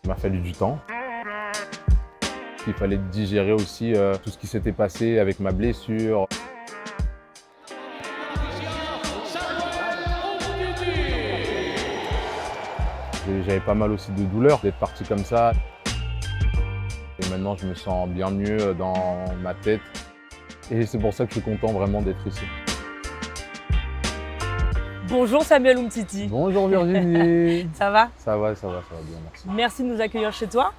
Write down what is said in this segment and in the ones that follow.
Il m'a fallu du temps. Il fallait digérer aussi tout ce qui s'était passé avec ma blessure. J'avais pas mal aussi de douleurs d'être parti comme ça. Et maintenant, je me sens bien mieux dans ma tête. Et c'est pour ça que je suis content vraiment d'être ici. Bonjour Samuel Umtiti. Bonjour Virginie. Ça va? Ça va bien, merci. Merci de nous accueillir chez toi.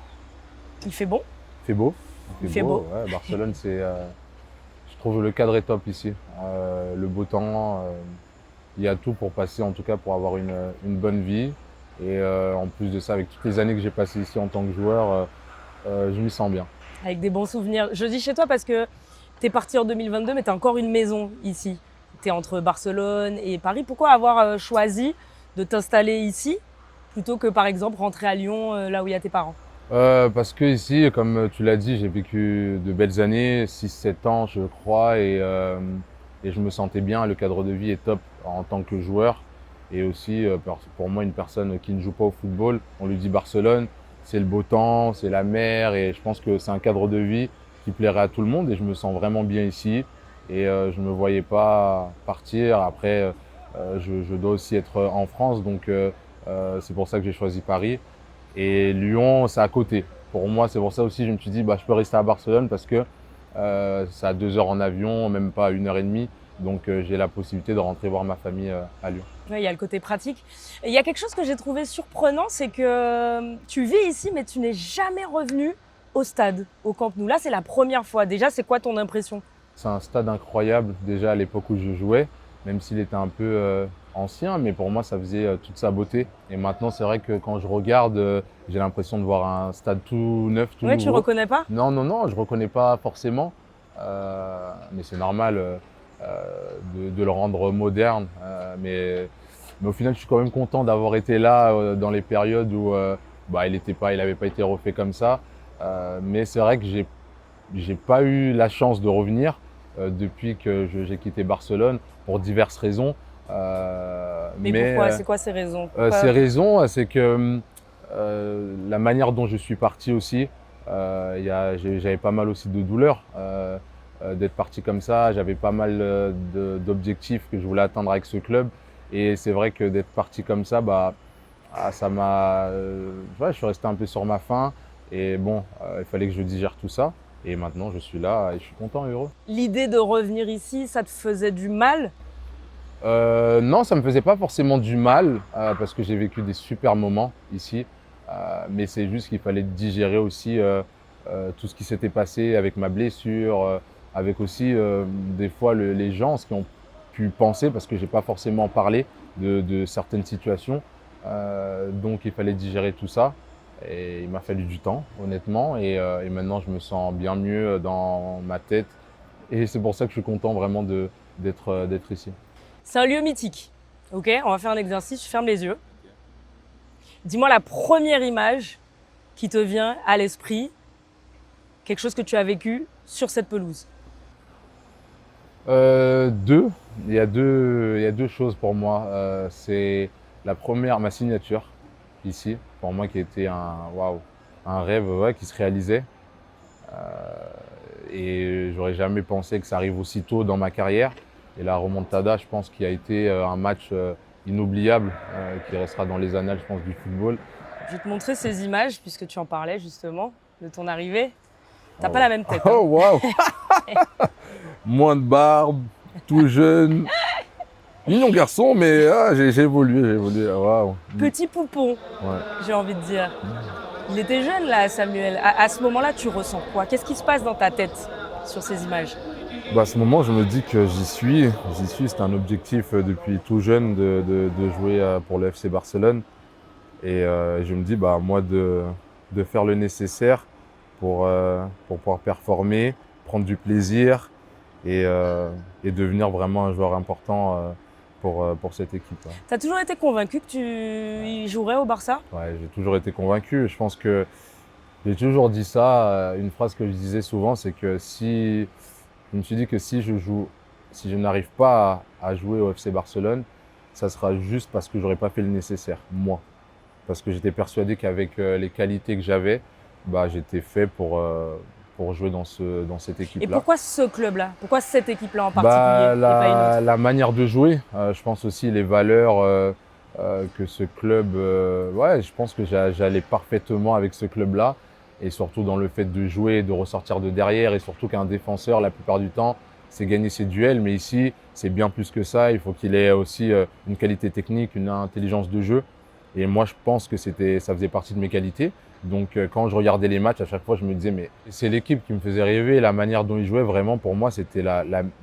Il fait bon? Il fait beau. Il fait beau. Ouais, Barcelone, je trouve le cadre est top ici. Le beau temps, il y a tout pour passer, en tout cas pour avoir une bonne vie. Et en plus de ça, avec toutes les années que j'ai passées ici en tant que joueur, je m'y sens bien. Avec des bons souvenirs. Je dis chez toi parce que tu es parti en 2022, mais tu as encore une maison ici. Tu es entre Barcelone et Paris. Pourquoi avoir choisi de t'installer ici plutôt que par exemple rentrer à Lyon, là où il y a tes parents? Parce que ici, comme tu l'as dit, j'ai vécu de belles années, 6-7 ans je crois, et je me sentais bien. Le cadre de vie est top en tant que joueur. Et aussi, pour moi, une personne qui ne joue pas au football, on lui dit Barcelone, c'est le beau temps, c'est la mer, et je pense que c'est un cadre de vie qui plairait à tout le monde, et je me sens vraiment bien ici. Et je ne me voyais pas partir. Après, je dois aussi être en France, donc c'est pour ça que j'ai choisi Paris. Et Lyon, c'est à côté. Pour moi, c'est pour ça aussi je me suis dit, je peux rester à Barcelone parce que c'est à 2 heures en avion, même pas 1 heure et demie. Donc j'ai la possibilité de rentrer voir ma famille à Lyon. Oui, il y a le côté pratique. Et il y a quelque chose que j'ai trouvé surprenant, c'est que tu vis ici, mais tu n'es jamais revenu au stade, au Camp Nou. Là, c'est la première fois. Déjà, c'est quoi ton impression? C'est un stade incroyable déjà à l'époque où je jouais, même s'il était un peu ancien, mais pour moi ça faisait toute sa beauté. Et maintenant c'est vrai que quand je regarde, j'ai l'impression de voir un stade tout neuf, tout Oui, nouveau. tu reconnais pas? Non, je reconnais pas forcément, mais c'est normal de le rendre moderne. Mais au final je suis quand même content d'avoir été là dans les périodes où il avait pas été refait comme ça. Mais c'est vrai que j'ai pas eu la chance de revenir depuis que j'ai quitté Barcelone pour diverses raisons. Mais pourquoi? C'est quoi ces raisons? Ces raisons, c'est que la manière dont je suis parti aussi, j'avais pas mal aussi de douleurs d'être parti comme ça. J'avais pas mal d'objectifs que je voulais atteindre avec ce club. Et c'est vrai que d'être parti comme ça, ça m'a. Je suis resté un peu sur ma faim. Et bon, il fallait que je digère tout ça. Et maintenant, je suis là et je suis content et heureux. L'idée de revenir ici, ça te faisait du mal? Non, ça me faisait pas forcément du mal parce que j'ai vécu des super moments ici. Mais c'est juste qu'il fallait digérer aussi tout ce qui s'était passé avec ma blessure, avec aussi des fois les gens, ce qu'ils ont pu penser parce que j'ai pas forcément parlé de certaines situations. Donc il fallait digérer tout ça. Et il m'a fallu du temps, honnêtement. Et maintenant, je me sens bien mieux dans ma tête. Et c'est pour ça que je suis content vraiment d'être ici. C'est un lieu mythique. Ok, on va faire un exercice, je ferme les yeux. Dis-moi la première image qui te vient à l'esprit, quelque chose que tu as vécu sur cette pelouse. Deux. Il y a deux choses pour moi. C'est la première, ma signature ici, pour moi qui était un rêve qui se réalisait. Et j'aurais jamais pensé que ça arrive aussi tôt dans ma carrière. Et la remontada, je pense qu'il a été un match inoubliable qui restera dans les annales, je pense, du football. Je vais te montrer ces images puisque tu en parlais justement de ton arrivée. T'as Oh. pas la même tête. Oh waouh. Moins de barbe, tout jeune. Mignon garçon, mais j'ai évolué. Waouh. Petit poupon, Ouais. j'ai envie de dire. Il était jeune là, Samuel. À ce moment-là, tu ressens quoi? Qu'est-ce qui se passe dans ta tête sur ces images? À ce moment, je me dis que j'y suis. C'est un objectif depuis tout jeune de jouer pour le FC Barcelone. Et je me dis, moi, de faire le nécessaire pour pouvoir performer, prendre du plaisir et devenir vraiment un joueur important pour cette équipe. Ouais. Tu as toujours été convaincu que tu y jouerais au Barça? Ouais, j'ai toujours été convaincu. Je pense que j'ai toujours dit ça. Une phrase que je disais souvent, c'est que je me suis dit que si je n'arrive pas à jouer au FC Barcelone, ça sera juste parce que j'aurais pas fait le nécessaire, moi. parce que j'étais persuadé qu'avec les qualités que j'avais, j'étais fait pour jouer dans cette Et équipe-là. pourquoi ce club-là? Pourquoi cette équipe-là en particulier et pas une autre? La manière de jouer, je pense aussi les valeurs que ce club, je pense que j'allais parfaitement avec ce club-là, et surtout dans le fait de jouer, de ressortir de derrière, et surtout qu'un défenseur, la plupart du temps, c'est gagner ses duels, mais ici, c'est bien plus que ça. Il faut qu'il ait aussi une qualité technique, une intelligence de jeu, et moi, je pense que ça faisait partie de mes qualités. Donc, quand je regardais les matchs, à chaque fois, je me disais, mais c'est l'équipe qui me faisait rêver. La manière dont ils jouaient, vraiment, pour moi, c'était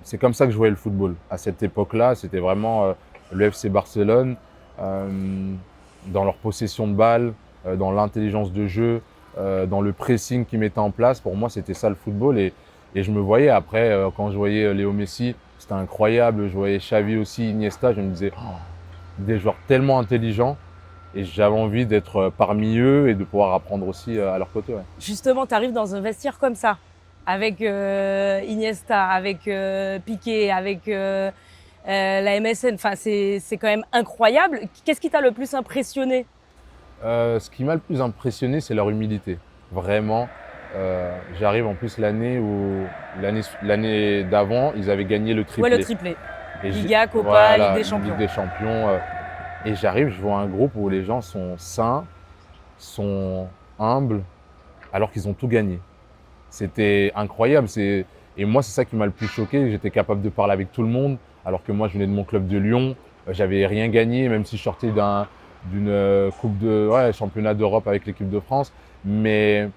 c'est comme ça que je voyais le football. À cette époque-là, c'était vraiment le FC Barcelone, dans leur possession de balle, dans l'intelligence de jeu, dans le pressing qu'ils mettaient en place. Pour moi, c'était ça le football. Et je me voyais après, quand je voyais Léo Messi, c'était incroyable. Je voyais Xavi aussi, Iniesta, je me disais, des joueurs tellement intelligents. Et j'avais envie d'être parmi eux et de pouvoir apprendre aussi à leur côté. Ouais. Justement, tu arrives dans un vestiaire comme ça, avec Iniesta, avec Piqué, avec la MSN. Enfin, c'est quand même incroyable. Qu'est-ce qui t'a le plus impressionné? Ce qui m'a le plus impressionné, c'est leur humilité. Vraiment, j'arrive en plus l'année d'avant, ils avaient gagné le triplé. Ouais, le triplé. Et Liga, Copa, voilà, Ligue des Champions. Ligue des Champions. Et j'arrive, je vois un groupe où les gens sont sains, sont humbles, alors qu'ils ont tout gagné. C'était incroyable. Et moi, c'est ça qui m'a le plus choqué. J'étais capable de parler avec tout le monde, alors que moi, je venais de mon club de Lyon. J'avais rien gagné, même si je sortais d'une coupe de championnat d'Europe avec l'équipe de France. Mais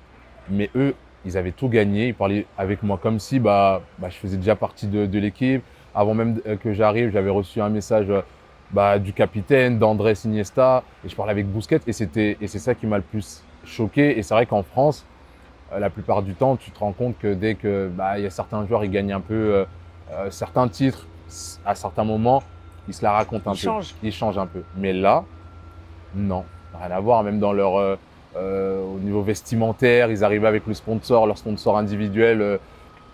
eux, ils avaient tout gagné. Ils parlaient avec moi comme si je faisais déjà partie de l'équipe. Avant même que j'arrive, j'avais reçu un message du capitaine, d'Andrés Iniesta, et je parlais avec Busquets, et c'est ça qui m'a le plus choqué. Et c'est vrai qu'en France, la plupart du temps, tu te rends compte que dès que y a certains joueurs, ils gagnent un peu certains titres, à certains moments, ils se la racontent un peu. Ils changent un peu. Mais là, non, rien à voir. Même dans au niveau vestimentaire, ils arrivaient avec leur sponsor individuel.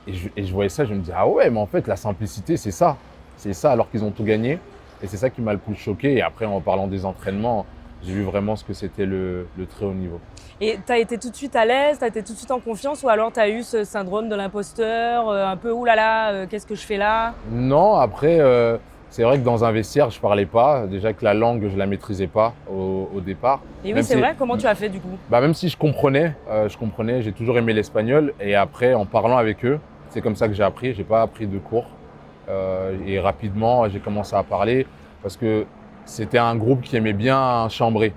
Et je voyais ça, je me dis, ah ouais, mais en fait, la simplicité, c'est ça. C'est ça, alors qu'ils ont tout gagné. Et c'est ça qui m'a le plus choqué. Et après, en parlant des entraînements, j'ai vu vraiment ce que c'était le très haut niveau. Et tu as été tout de suite à l'aise, tu as été tout de suite en confiance, ou alors tu as eu ce syndrome de l'imposteur, un peu oulala, qu'est-ce que je fais là? Non, après, c'est vrai que dans un vestiaire, je parlais pas. Déjà que la langue, je la maîtrisais pas au départ. Et oui, c'est vrai, comment tu as fait du coup? Même si je comprenais, j'ai toujours aimé l'espagnol. Et après, en parlant avec eux, c'est comme ça que j'ai appris. J'ai pas appris de cours. Et rapidement, j'ai commencé à parler parce que c'était un groupe qui aimait bien chambrer.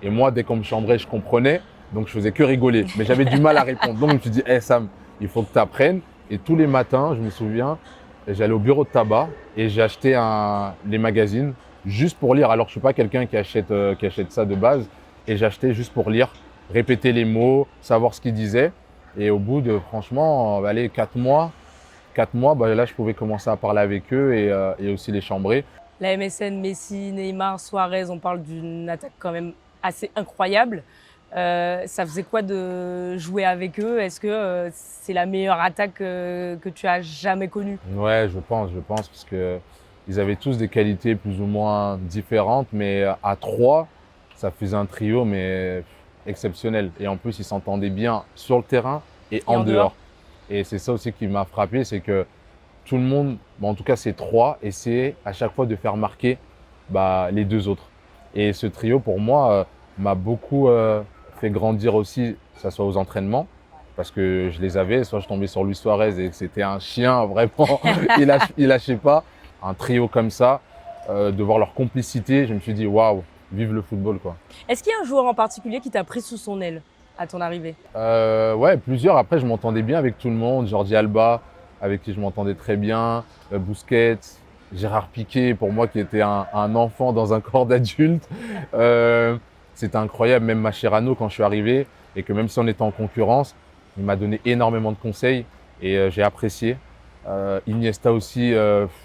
Et moi, dès qu'on me chambrait, je comprenais. Donc, je faisais que rigoler. Mais j'avais du mal à répondre. Donc, je me suis dit, hey Sam, il faut que tu apprennes. Et tous les matins, je me souviens, j'allais au bureau de tabac et j'ai acheté les magazines juste pour lire. Alors, je ne suis pas quelqu'un qui achète ça de base. Et j'achetais juste pour lire, répéter les mots, savoir ce qu'ils disaient. Et au bout de, franchement, 4 mois, là, je pouvais commencer à parler avec eux et aussi les chambrer. La MSN, Messi, Neymar, Suarez, on parle d'une attaque quand même assez incroyable. Ça faisait quoi de jouer avec eux? Est-ce que c'est la meilleure attaque que tu as jamais connue? Ouais, je pense, parce qu'ils avaient tous des qualités plus ou moins différentes, mais à 3, ça faisait un trio mais exceptionnel. Et en plus, ils s'entendaient bien sur le terrain et en dehors. Et c'est ça aussi qui m'a frappé, c'est que tout le monde, en tout cas c'est 3, essayaient à chaque fois de faire marquer les 2 autres. Et ce trio, pour moi, m'a beaucoup fait grandir aussi, que ce soit aux entraînements, parce que je les avais, soit je tombais sur Luis Suarez et c'était un chien, vraiment, il lâchait pas. Un trio comme ça, de voir leur complicité, je me suis dit, waouh, vive le football, quoi. Est-ce qu'il y a un joueur en particulier qui t'a pris sous son aile à ton arrivée? Ouais, plusieurs. Après, je m'entendais bien avec tout le monde. Jordi Alba, avec qui je m'entendais très bien. Busquets, Gérard Piqué, pour moi, qui était un enfant dans un corps d'adulte. C'était incroyable. Même Mascherano, quand je suis arrivé, et que même si on était en concurrence, il m'a donné énormément de conseils et j'ai apprécié. Iniesta aussi,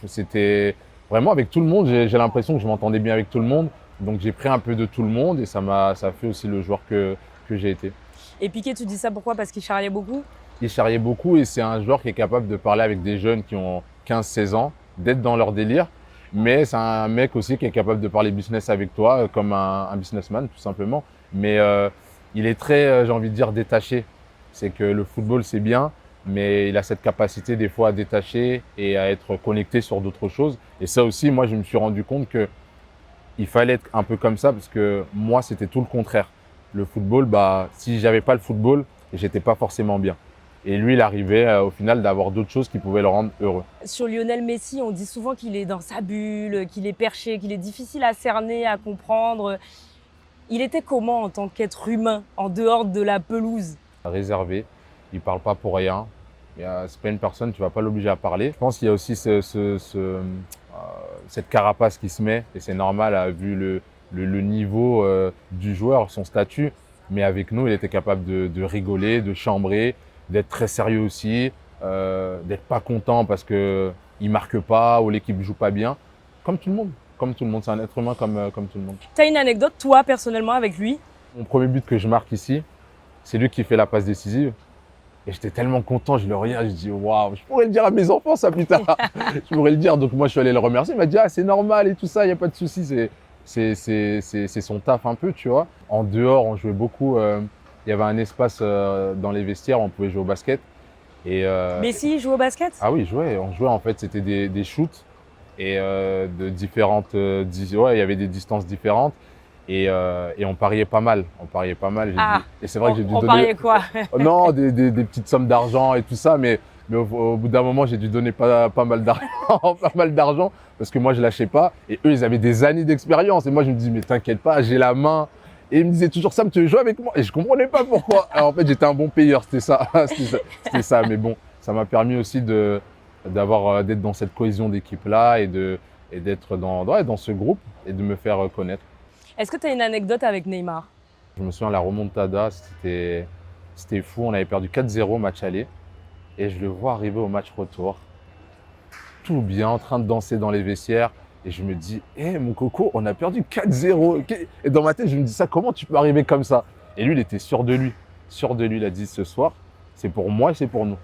c'était vraiment avec tout le monde. J'ai l'impression que je m'entendais bien avec tout le monde. Donc, j'ai pris un peu de tout le monde et ça a fait aussi le joueur que j'ai été. Et Piqué, tu dis ça pourquoi? Parce qu'il charriait beaucoup? Il charriait beaucoup et c'est un joueur qui est capable de parler avec des jeunes qui ont 15-16 ans, d'être dans leur délire Mais c'est un mec aussi qui est capable de parler business avec toi, comme un businessman, tout simplement. Mais il est très, j'ai envie de dire, détaché. C'est que le football, c'est bien, mais il a cette capacité des fois à détacher et à être connecté sur d'autres choses. Et ça aussi, moi, je me suis rendu compte que il fallait être un peu comme ça parce que moi, c'était tout le contraire. Le football, bah, si j'avais pas le football, j'étais pas forcément bien. Et lui, il arrivait au final d'avoir d'autres choses qui pouvaient le rendre heureux. Sur Lionel Messi, on dit souvent qu'il est dans sa bulle, qu'il est perché, qu'il est difficile à cerner, à comprendre. Il était comment en tant qu'être humain, en dehors de la pelouse? Réservé, il parle pas pour rien. C'est pas une personne, tu vas pas l'obliger à parler. Je pense qu'il y a aussi cette carapace qui se met, et c'est normal vu le niveau du joueur, son statut. Mais avec nous, il était capable de rigoler, de chambrer, d'être très sérieux aussi, d'être pas content parce que il marque pas ou l'équipe joue pas bien. Comme tout le monde. Comme tout le monde, c'est un être humain comme tout le monde. T'as une anecdote, toi, personnellement, avec lui? Mon premier but que je marque ici, c'est lui qui fait la passe décisive. Et j'étais tellement content, je le regarde, je dis waouh, je pourrais le dire à mes enfants ça plus tard. Je pourrais le dire. Donc moi je suis allé le remercier, il m'a dit ah c'est normal et tout ça, il n'y a pas de souci, c'est son taf un peu, tu vois. En dehors, on jouait beaucoup, il y avait un espace dans les vestiaires, on pouvait jouer au basket. Messi il joue au basket? Ah oui, on jouait en fait, c'était des shoots et de différentes, ouais, il y avait des distances différentes. Et on pariait pas mal. Et c'est vrai que j'ai dû on donner. pariait quoi? Non, des petites sommes d'argent et tout ça, mais au bout d'un moment, j'ai dû donner pas mal d'argent, pas mal d'argent, parce que moi, je lâchais pas. Et eux, ils avaient des années d'expérience. Et moi, je me dis, mais t'inquiète pas, j'ai la main. Et ils me disaient toujours, Sam, tu veux jouer avec moi? Et je comprenais pas pourquoi. Alors, en fait, j'étais un bon payeur, c'était ça. C'était ça. Mais bon, ça m'a permis aussi d'être dans cette cohésion d'équipe-là et d'être dans ce groupe et de me faire connaître. Est-ce que tu as une anecdote avec Neymar? Je me souviens, la remontada, c'était fou. On avait perdu 4-0 match aller. Et je le vois arriver au match retour. Tout bien, en train de danser dans les vestiaires. Et je me dis, hé mon coco, on a perdu 4-0. Et dans ma tête, je me dis ça, comment tu peux arriver comme ça? Et lui, il était sûr de lui. Sûr de lui, il a dit ce soir, c'est pour moi et c'est pour nous.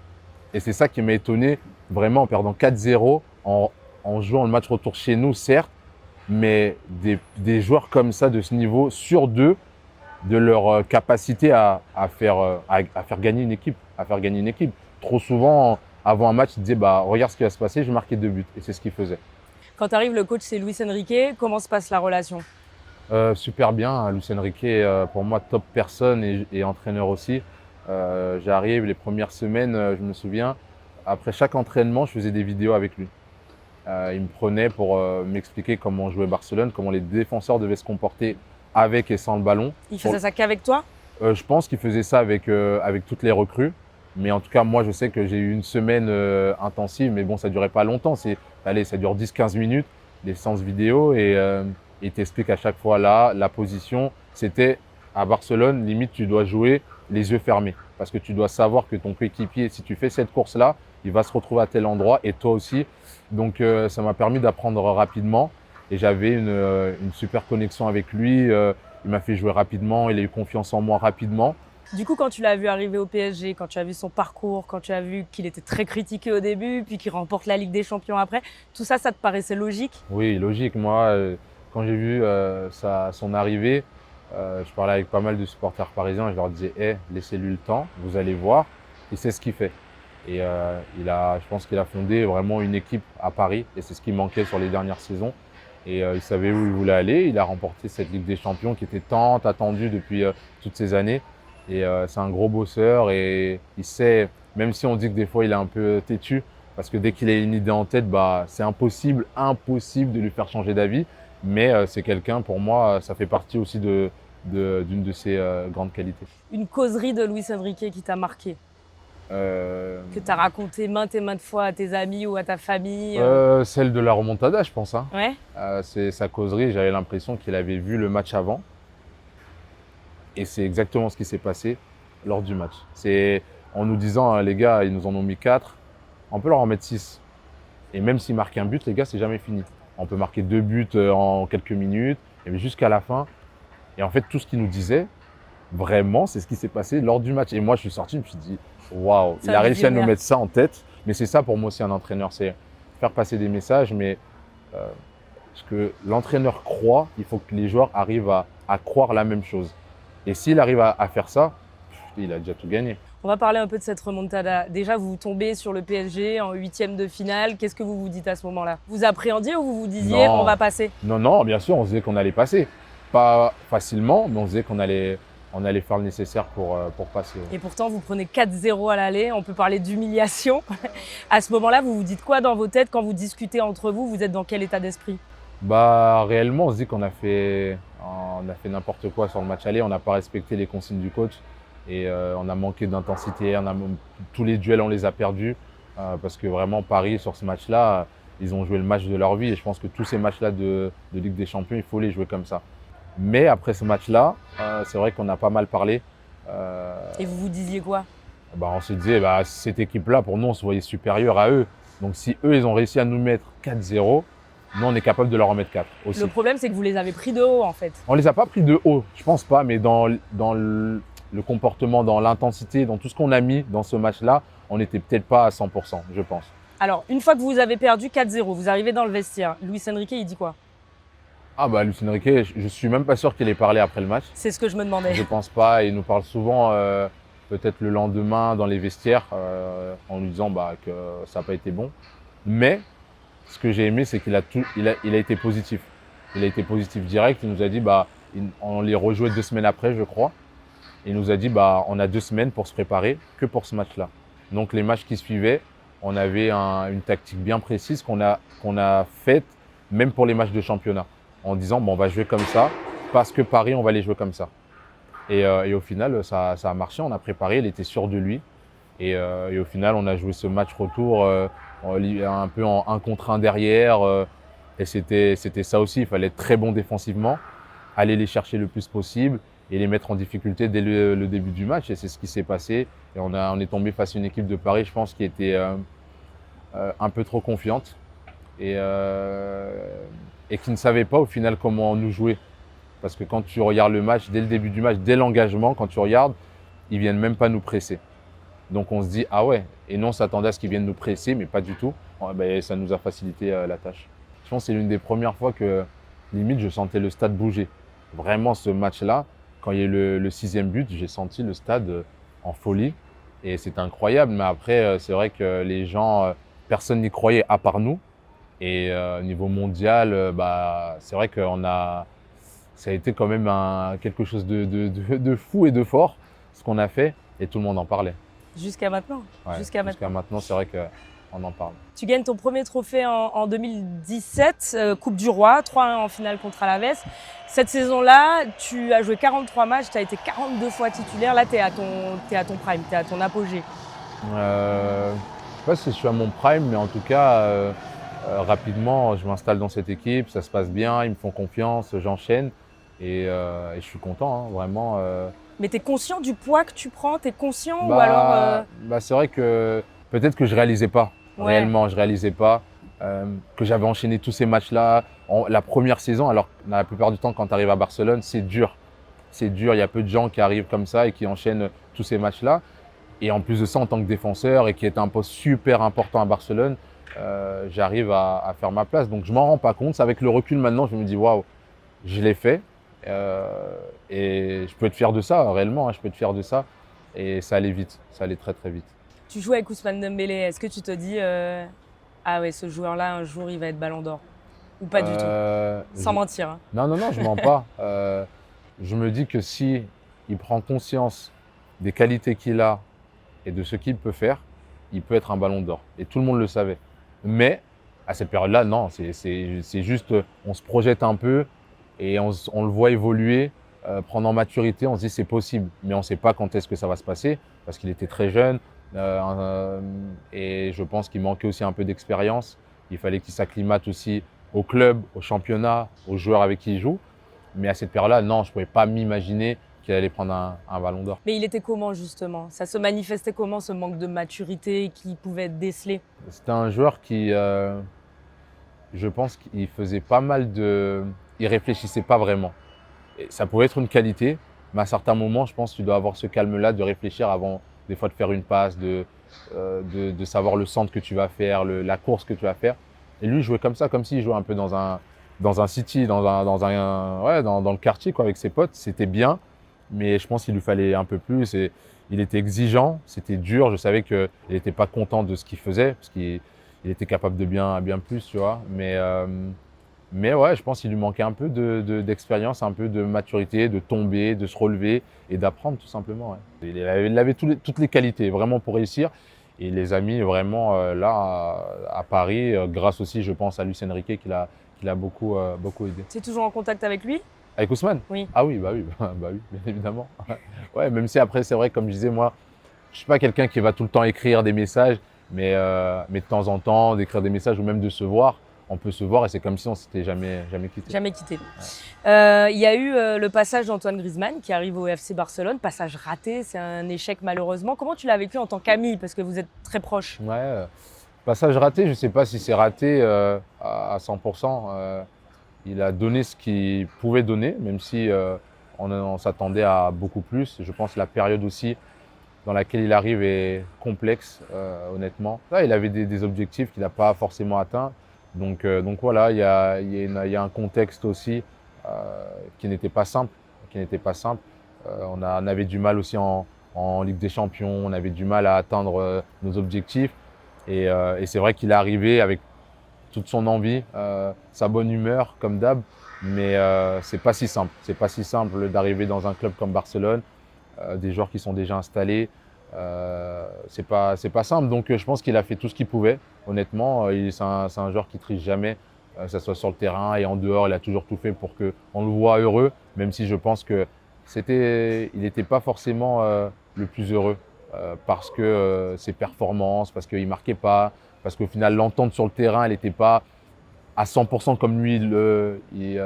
Et c'est ça qui m'a étonné, vraiment, en perdant 4-0, en jouant le match retour chez nous, certes, mais des joueurs comme ça, de ce niveau, sûrs d'eux, de leur capacité à faire gagner une équipe, Trop souvent, avant un match, ils disaient bah, regarde ce qui va se passer, je vais marquer 2 buts. Et c'est ce qu'ils faisaient. Quand tu arrives, le coach, c'est Luis Enrique. Comment se passe la relation? Super bien. Luis Enrique, pour moi, top personne et entraîneur aussi. J'arrive, les premières semaines, je me souviens, après chaque entraînement, je faisais des vidéos avec lui. Il me prenait pour m'expliquer comment jouer Barcelone, comment les défenseurs devaient se comporter avec et sans le ballon. Il faisait ça qu'avec toi? Je pense qu'il faisait ça avec toutes les recrues. Mais en tout cas, moi, je sais que j'ai eu une semaine intensive, mais bon, ça durait pas longtemps. Ça dure 10-15 minutes, les séances vidéo, et il t'explique à chaque fois la position. C'était à Barcelone, limite, tu dois jouer les yeux fermés. Parce que tu dois savoir que ton coéquipier, si tu fais cette course-là, il va se retrouver à tel endroit, et toi aussi. Donc, ça m'a permis d'apprendre rapidement. Et j'avais une super connexion avec lui. Il m'a fait jouer rapidement, il a eu confiance en moi rapidement. Du coup, quand tu l'as vu arriver au PSG, quand tu as vu son parcours, quand tu as vu qu'il était très critiqué au début, puis qu'il remporte la Ligue des Champions après, tout ça, ça te paraissait logique? Oui, logique. Moi, quand j'ai vu son arrivée, je parlais avec pas mal de supporters parisiens et je leur disais hey, laissez-lui le temps, vous allez voir, il sait ce qu'il fait. Et je pense qu'il a fondé vraiment une équipe à Paris et c'est ce qui manquait sur les dernières saisons. Et il savait où il voulait aller. Il a remporté cette Ligue des Champions qui était tant attendue depuis toutes ces années. Et c'est un gros bosseur et il sait, même si on dit que des fois il est un peu têtu, parce que dès qu'il a une idée en tête, bah, c'est impossible de lui faire changer d'avis. Mais c'est quelqu'un, pour moi, ça fait partie aussi d'une de ses grandes qualités. Une causerie de Luis Enrique qui t'a marqué? Que tu as raconté maintes et maintes fois à tes amis ou à ta famille? Celle de la remontada, je pense. Hein. Ouais. C'est sa causerie, j'avais l'impression qu'il avait vu le match avant. Et c'est exactement ce qui s'est passé lors du match. C'est en nous disant, les gars, ils nous en ont mis 4, on peut leur en mettre 6. Et même s'ils marquent un but, les gars, c'est jamais fini. On peut marquer 2 buts en quelques minutes, et jusqu'à la fin. Et en fait, tout ce qu'ils nous disaient, vraiment, c'est ce qui s'est passé lors du match. Et moi, je suis sorti, je me suis dit, waouh, il a réussi à nous mettre ça en tête. Mais c'est ça pour moi aussi un entraîneur, c'est faire passer des messages, mais Ce que l'entraîneur croit, il faut que les joueurs arrivent à croire la même chose. Et s'il arrive à faire ça, il a déjà tout gagné. On va parler un peu de cette remontada. Déjà, vous tombez sur le PSG en 8e de finale. Qu'est-ce que vous vous dites à ce moment-là? Vous appréhendiez ou vous vous disiez Non. on va passer? Non, non, bien sûr, on se disait qu'on allait passer. Pas facilement, mais on se disait qu'on allait faire le nécessaire pour passer. Et pourtant, vous prenez 4-0 à l'aller. On peut parler d'humiliation. À ce moment-là, vous vous dites quoi dans vos têtes quand vous discutez entre vous? Vous êtes dans quel état d'esprit? Bah, réellement, on se dit qu'on a fait n'importe quoi sur le match aller. On n'a pas respecté les consignes du coach et on a manqué d'intensité. Tous les duels, on les a perdus parce que vraiment, Paris, sur ce match-là, ils ont joué le match de leur vie. Et je pense que tous ces matchs-là de Ligue des Champions, il faut les jouer comme ça. Mais après ce match-là, c'est vrai qu'on a pas mal parlé. Et vous vous disiez quoi? Bah, on se disait, bah, cette équipe-là, pour nous, on se voyait supérieur à eux. Donc si eux, ils ont réussi à nous mettre 4-0, nous, on est capable de leur en mettre 4 aussi. Le problème, c'est que vous les avez pris de haut, en fait. On les a pas pris de haut, je pense pas, mais dans le comportement, dans l'intensité, dans tout ce qu'on a mis dans ce match-là, on n'était peut-être pas à 100%, je pense. Alors, une fois que vous avez perdu 4-0, vous arrivez dans le vestiaire. Luis Enrique, il dit quoi? Ah bah, Luis Enrique, je suis même pas sûr qu'il ait parlé après le match. C'est ce que je me demandais. Je pense pas. Il nous parle souvent, peut-être le lendemain dans les vestiaires, en lui disant bah, que ça n'a pas été bon. Mais ce que j'ai aimé, c'est qu'il a été positif. Il a été positif direct. Il nous a dit, bah, on les rejouait 2 semaines après, je crois. Il nous a dit, bah, on a 2 semaines pour se préparer que pour ce match-là. Donc les matchs qui suivaient, on avait une tactique bien précise qu'on a faite, même pour les matchs de championnat, en disant, bon, on va jouer comme ça, parce que Paris, on va les jouer comme ça. Et au final, ça a marché. On a préparé, il était sûr de lui. Et au final, on a joué ce match retour un peu en 1 contre 1 derrière. Et c'était ça aussi. Il fallait être très bon défensivement, aller les chercher le plus possible et les mettre en difficulté dès le début du match. Et c'est ce qui s'est passé. Et on est tombé face à une équipe de Paris, je pense, qui était un peu trop confiante et qui ne savait pas au final comment nous jouer. Parce que quand tu regardes le match, dès le début du match, dès l'engagement, quand tu regardes, ils viennent même pas nous presser. Donc on se dit, ah ouais, et non, on s'attendait à ce qu'ils viennent nous presser, mais pas du tout. Ben, ça nous a facilité la tâche. Je pense que c'est l'une des premières fois que, limite, je sentais le stade bouger. Vraiment, ce match-là, quand il y a eu le 6e but, j'ai senti le stade en folie. Et c'était incroyable. Mais après, c'est vrai que les gens, personne n'y croyait à part nous. Et au niveau mondial, bah, c'est vrai que ça a été quand même quelque chose de fou et de fort, ce qu'on a fait. Et tout le monde en parlait. Jusqu'à maintenant. Ouais, jusqu'à maintenant, c'est vrai qu'on en parle. Tu gagnes ton premier trophée en 2017, Coupe du Roi, 3-1 en finale contre Alaves. Cette saison-là, tu as joué 43 matchs, tu as été 42 fois titulaire. Là, tu es à ton prime, tu es à ton apogée. Je ne sais pas si je suis à mon prime, mais en tout cas, rapidement, je m'installe dans cette équipe, ça se passe bien, ils me font confiance, j'enchaîne et je suis content, hein, vraiment. Mais tu es conscient du poids que tu prends? Tu es conscient ou alors c'est vrai que peut-être que je réalisais pas. Ouais. Réellement, je réalisais pas que j'avais enchaîné tous ces matchs-là. La première saison, alors la plupart du temps, quand tu arrives à Barcelone, c'est dur. C'est dur, il y a peu de gens qui arrivent comme ça et qui enchaînent tous ces matchs-là. Et en plus de ça, en tant que défenseur et qui est un poste super important à Barcelone, j'arrive à faire ma place. Donc je m'en rends pas compte. C'est avec le recul maintenant, je me dis waouh, je l'ai fait. Et je peux être fier de ça, réellement, hein, je peux être fier de ça. Et ça allait vite, ça allait très très vite. Tu joues avec Ousmane Dembélé, est-ce que tu te dis ah ouais, ce joueur-là, un jour, il va être Ballon d'Or? Ou pas du tout? Sans mentir. Hein. Non, je mens pas. Je me dis que si il prend conscience des qualités qu'il a et de ce qu'il peut faire, il peut être un Ballon d'Or. Et tout le monde le savait. Mais à cette période-là, non, c'est juste, on se projette un peu et on le voit évoluer, prendre en maturité, on se dit c'est possible. Mais on ne sait pas quand est-ce que ça va se passer parce qu'il était très jeune et je pense qu'il manquait aussi un peu d'expérience. Il fallait qu'il s'acclimate aussi au club, au championnat, aux joueurs avec qui il joue. Mais à cette période-là, non, je ne pouvais pas m'imaginer qu'il allait prendre un Ballon d'Or. Mais il était comment justement? Ça se manifestait comment ce manque de maturité qui pouvait être décelé? C'était un joueur qui, je pense qu'il faisait pas mal il réfléchissait pas vraiment. Et ça pouvait être une qualité, mais à certains moments, je pense que tu dois avoir ce calme-là de réfléchir avant des fois de faire une passe, de savoir le centre que tu vas faire, la course que tu vas faire. Et lui, il jouait comme ça, comme s'il jouait un peu dans dans un city, dans le quartier quoi, avec ses potes, c'était bien, mais je pense qu'il lui fallait un peu plus. Et il était exigeant, c'était dur. Je savais qu'il n'était pas content de ce qu'il faisait, parce qu'il était capable de bien plus, tu vois. Mais ouais, je pense qu'il lui manquait un peu d'expérience, un peu de maturité, de tomber, de se relever et d'apprendre tout simplement. Ouais. Il avait toutes les qualités vraiment pour réussir. Et il les a mis vraiment là à Paris, grâce aussi, je pense, à Luis Enrique qui l'a beaucoup aidé. Tu es toujours en contact avec lui? Avec Ousmane? Oui. Ah oui, bah oui, bah oui, bien évidemment. Ouais, même si après, c'est vrai, comme je disais, moi, je suis pas quelqu'un qui va tout le temps écrire des messages, mais de temps en temps, d'écrire des messages ou même de se voir, on peut se voir et c'est comme si on s'était jamais quitté. Jamais quitté. Ouais. Il y a eu le passage d'Antoine Griezmann qui arrive au FC Barcelone, passage raté, c'est un échec malheureusement. Comment tu l'as vécu en tant qu'ami, parce que vous êtes très proches? Ouais, passage raté, je ne sais pas si c'est raté à 100%. Il a donné ce qu'il pouvait donner, même si on s'attendait à beaucoup plus. Je pense que la période aussi dans laquelle il arrive est complexe, honnêtement. Là, il avait des objectifs qu'il n'a pas forcément atteints. Donc voilà, il y a un contexte aussi qui n'était pas simple. On avait du mal aussi en Ligue des Champions, on avait du mal à atteindre nos objectifs. Et c'est vrai qu'il est arrivé avec toute son envie, sa bonne humeur comme d'hab, mais c'est pas si simple. C'est pas si simple d'arriver dans un club comme Barcelone, des joueurs qui sont déjà installés. C'est pas simple. Donc je pense qu'il a fait tout ce qu'il pouvait. Honnêtement, c'est un joueur qui triche jamais, que ce soit sur le terrain et en dehors. Il a toujours tout fait pour qu'on le voit heureux, même si je pense que il n'était pas forcément le plus heureux parce que ses performances, parce qu'il marquait pas, parce qu'au final l'entente sur le terrain, elle n'était pas à 100% comme lui il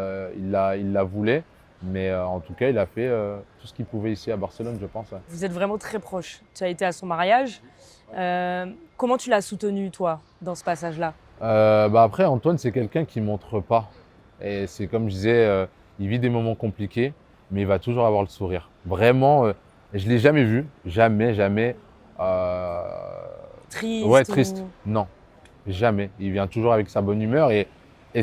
la voulait. Mais en tout cas, il a fait tout ce qu'il pouvait ici à Barcelone, je pense. Ouais. Vous êtes vraiment très proches. Tu as été à son mariage. Comment tu l'as soutenu, toi, dans ce passage-là? Après, Antoine, c'est quelqu'un qui ne montre pas. Et c'est comme je disais, il vit des moments compliqués, mais il va toujours avoir le sourire. Vraiment, je ne l'ai jamais vu. Jamais. Triste? Ouais, triste. Non, jamais. Il vient toujours avec sa bonne humeur. Et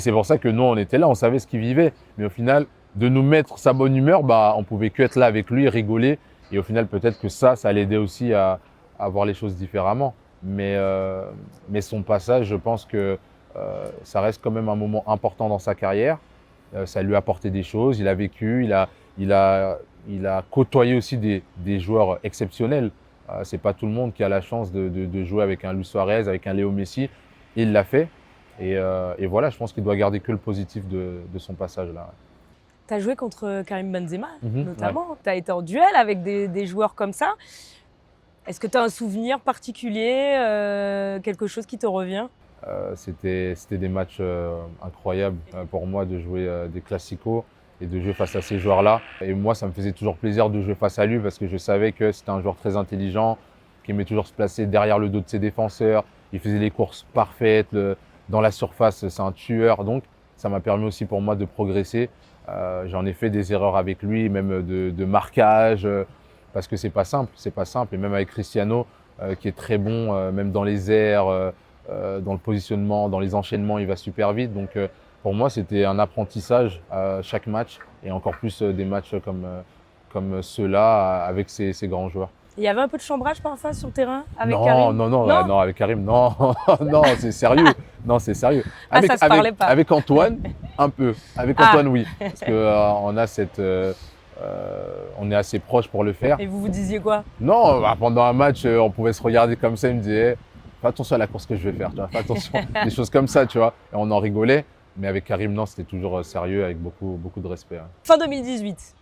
c'est pour ça que nous, on était là, on savait ce qu'il vivait. Mais au final, de nous mettre sa bonne humeur, on pouvait que être là avec lui, rigoler. Et au final, peut-être que ça l'aidait aussi à voir les choses différemment. Mais son passage, je pense que ça reste quand même un moment important dans sa carrière. Ça lui a apporté des choses, il a vécu, il a côtoyé aussi des joueurs exceptionnels. C'est pas tout le monde qui a la chance de jouer avec un Luis Suarez, avec un Léo Messi. Il l'a fait. Et voilà, je pense qu'il doit garder que le positif de son passage là. Tu as joué contre Karim Benzema, notamment. Ouais. Tu as été en duel avec des joueurs comme ça. Est-ce que tu as un souvenir particulier, quelque chose qui te revient? C'était des matchs incroyables pour moi de jouer des classicos et de jouer face à ces joueurs-là. Et moi, ça me faisait toujours plaisir de jouer face à lui parce que je savais que c'était un joueur très intelligent, qui aimait toujours se placer derrière le dos de ses défenseurs. Il faisait les courses parfaites. Dans la surface, c'est un tueur. Donc, ça m'a permis aussi pour moi de progresser. J'en ai fait des erreurs avec lui, même de marquage, parce que c'est pas simple. Et même avec Cristiano, qui est très bon, même dans les airs, dans le positionnement, dans les enchaînements, il va super vite. Donc pour moi, c'était un apprentissage chaque match, et encore plus des matchs comme ceux-là avec ces grands joueurs. Il y avait un peu de chambrage parfois sur le terrain avec Karim? Non, avec Karim, non, non, c'est sérieux. Non, c'est sérieux. Ça se parlait pas. Avec Antoine, un peu. Avec Antoine, oui. Parce qu'on a on est assez proches pour le faire. Et vous disiez quoi? Non, pendant un match, on pouvait se regarder comme ça, il me disait fais attention à la course que je vais faire, tu vois, fais attention. Des choses comme ça, tu vois. Et on en rigolait. Mais avec Karim, non, c'était toujours sérieux, avec beaucoup de respect. Hein. Fin 2018.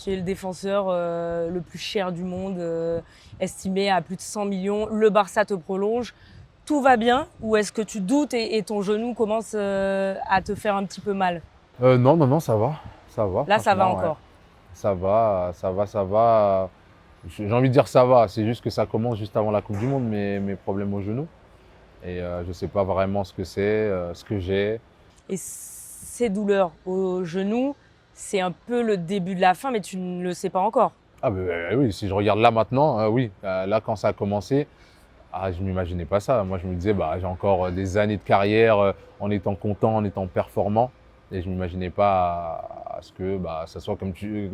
Tu es le défenseur le plus cher du monde, estimé à plus de 100 millions. Le Barça te prolonge. Tout va bien ou est-ce que tu doutes et ton genou commence à te faire un petit peu mal? Non, ça va. Ça va. Là, ça va encore. Ouais. Ça va. J'ai envie de dire ça va. C'est juste que ça commence juste avant la Coupe du Monde, mes problèmes au genou. Et je ne sais pas vraiment ce que c'est, ce que j'ai. Et ces douleurs au genou, c'est un peu le début de la fin, mais tu ne le sais pas encore. Ah oui, si je regarde là maintenant, oui. Là, quand ça a commencé, je ne m'imaginais pas ça. Moi, je me disais, j'ai encore des années de carrière en étant content, en étant performant. et je ne m'imaginais pas à ce que ça soit comme tu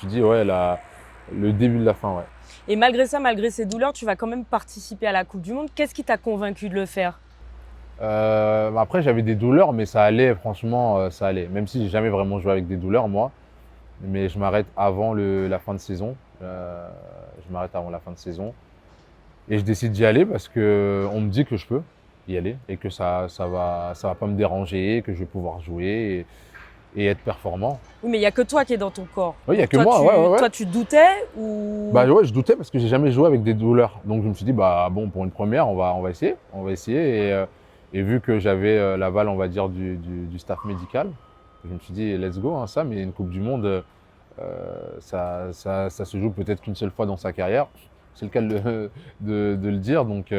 dis, ouais, le début de la fin. Ouais. Et malgré ça, malgré ces douleurs, tu vas quand même participer à la Coupe du Monde. Qu'est-ce qui t'a convaincu de le faire? Après, j'avais des douleurs, mais ça allait, franchement, ça allait. Même si j'ai jamais vraiment joué avec des douleurs, moi. Mais je m'arrête avant la fin de saison. Je m'arrête avant la fin de saison. Et je décide d'y aller parce qu'on me dit que je peux y aller et que ça va pas me déranger, que je vais pouvoir jouer et être performant. Oui, mais il n'y a que toi qui es dans ton corps. Oui, il n'y a Donc que toi, moi, ouais. Toi, tu doutais ou... Bah ouais, je doutais parce que j'ai jamais joué avec des douleurs. Donc je me suis dit, bon, pour une première, on va essayer. On va essayer. Et vu que j'avais l'aval, on va dire, du staff médical, je me suis dit, let's go, hein, ça, mais une Coupe du Monde, ça se joue peut-être qu'une seule fois dans sa carrière. C'est le cas de le dire, donc